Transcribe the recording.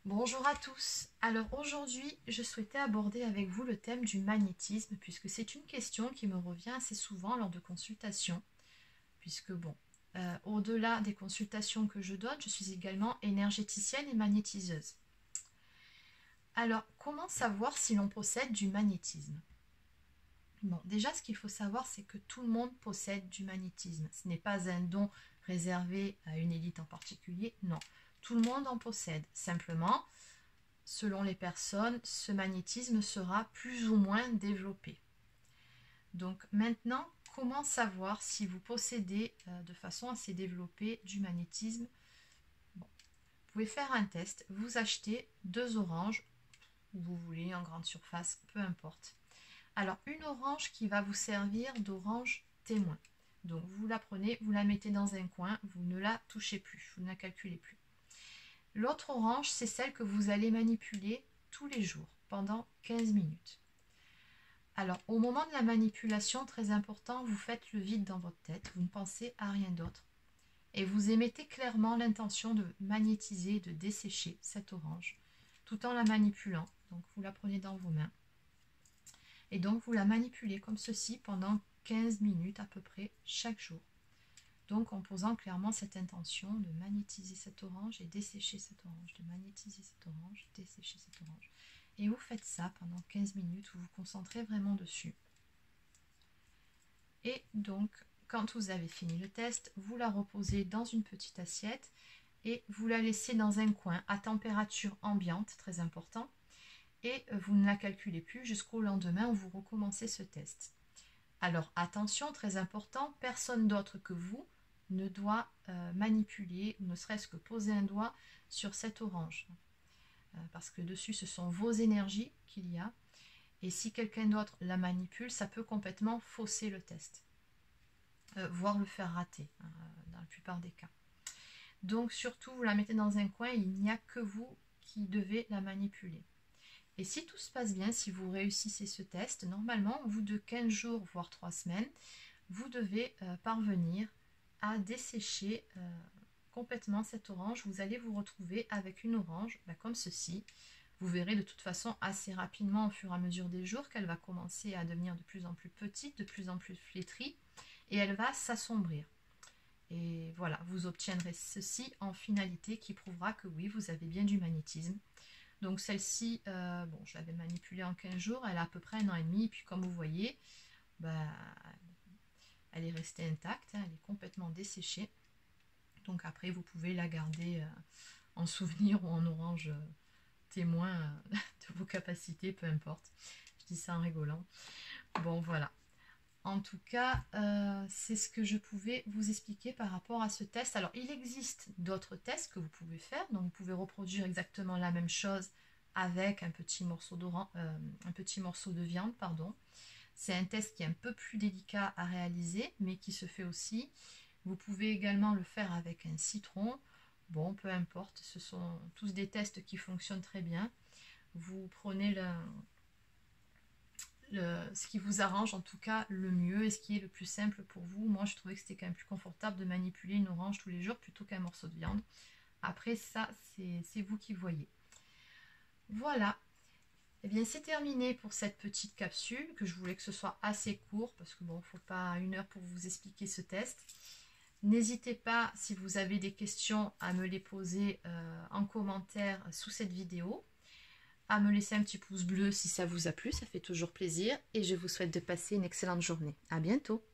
Bonjour à tous. Alors aujourd'hui, je souhaitais aborder avec vous le thème du magnétisme puisque c'est une question qui me revient assez souvent lors de consultations. Puisque bon, au-delà des consultations que je donne, je suis également énergéticienne et magnétiseuse. Alors, comment savoir si l'on possède du magnétisme? Bon, déjà, ce qu'il faut savoir, c'est que tout le monde possède du magnétisme. Ce n'est pas un don réservé à une élite en particulier, non. Tout le monde en possède. Simplement, selon les personnes, ce magnétisme sera plus ou moins développé. Donc maintenant, comment savoir si vous possédez de façon assez développée du magnétisme? Bon, vous pouvez faire un test. Vous achetez 2 oranges, où vous voulez, en grande surface, peu importe. Alors, une orange qui va vous servir d'orange témoin. Donc, vous la prenez, vous la mettez dans un coin, vous ne la touchez plus, vous ne la calculez plus. L'autre orange, c'est celle que vous allez manipuler tous les jours, pendant 15 minutes. Alors, au moment de la manipulation, très important, vous faites le vide dans votre tête, vous ne pensez à rien d'autre. Et vous émettez clairement l'intention de magnétiser, de dessécher cette orange, tout en la manipulant. Donc, vous la prenez dans vos mains. Et donc, vous la manipulez comme ceci pendant 15 minutes à peu près chaque jour. Donc, en posant clairement cette intention de magnétiser cette orange et dessécher cette orange, de magnétiser cette orange, dessécher cette orange. Et vous faites ça pendant 15 minutes, vous vous concentrez vraiment dessus. Et donc, quand vous avez fini le test, vous la reposez dans une petite assiette et vous la laissez dans un coin à température ambiante, très important. Et vous ne la calculez plus jusqu'au lendemain où vous recommencez ce test. Alors attention, très important, personne d'autre que vous ne doit manipuler, ne serait-ce que poser un doigt sur cette orange. Parce que dessus, ce sont vos énergies qu'il y a. Et si quelqu'un d'autre la manipule, ça peut complètement fausser le test. Voire le faire rater, dans la plupart des cas. Donc surtout, vous la mettez dans un coin, il n'y a que vous qui devez la manipuler. Et si tout se passe bien, si vous réussissez ce test, normalement, au bout de 15 jours, voire 3 semaines, vous devez parvenir à dessécher complètement cette orange. Vous allez vous retrouver avec une orange comme ceci. Vous verrez de toute façon assez rapidement au fur et à mesure des jours qu'elle va commencer à devenir de plus en plus petite, de plus en plus flétrie, et elle va s'assombrir. Et voilà, vous obtiendrez ceci en finalité qui prouvera que oui, vous avez bien du magnétisme. Donc celle-ci, bon, je l'avais manipulée en 15 jours, elle a à peu près 1 an et demi, et puis comme vous voyez, elle est restée intacte, elle est complètement desséchée. Donc après, vous pouvez la garder en souvenir ou en orange témoin de vos capacités, peu importe. Je dis ça en rigolant. Bon, voilà. En tout cas, c'est ce que je pouvais vous expliquer par rapport à ce test. Alors, il existe d'autres tests que vous pouvez faire. Donc, vous pouvez reproduire exactement la même chose avec un petit morceau de viande, pardon. C'est un test qui est un peu plus délicat à réaliser, mais qui se fait aussi. Vous pouvez également le faire avec un citron. Bon, peu importe, ce sont tous des tests qui fonctionnent très bien. Vous prenez ce qui vous arrange en tout cas le mieux et ce qui est le plus simple pour vous. Moi je trouvais que c'était quand même plus confortable de manipuler une orange tous les jours plutôt qu'un morceau de viande. Après ça c'est vous qui voyez. Voilà, et bien c'est terminé pour cette petite capsule que je voulais que ce soit assez court parce que bon, il ne faut pas 1 heure pour vous expliquer ce test. N'hésitez pas, si vous avez des questions, à me les poser en commentaire sous cette vidéo, à me laisser un petit pouce bleu si ça vous a plu, ça fait toujours plaisir, et je vous souhaite de passer une excellente journée. À bientôt.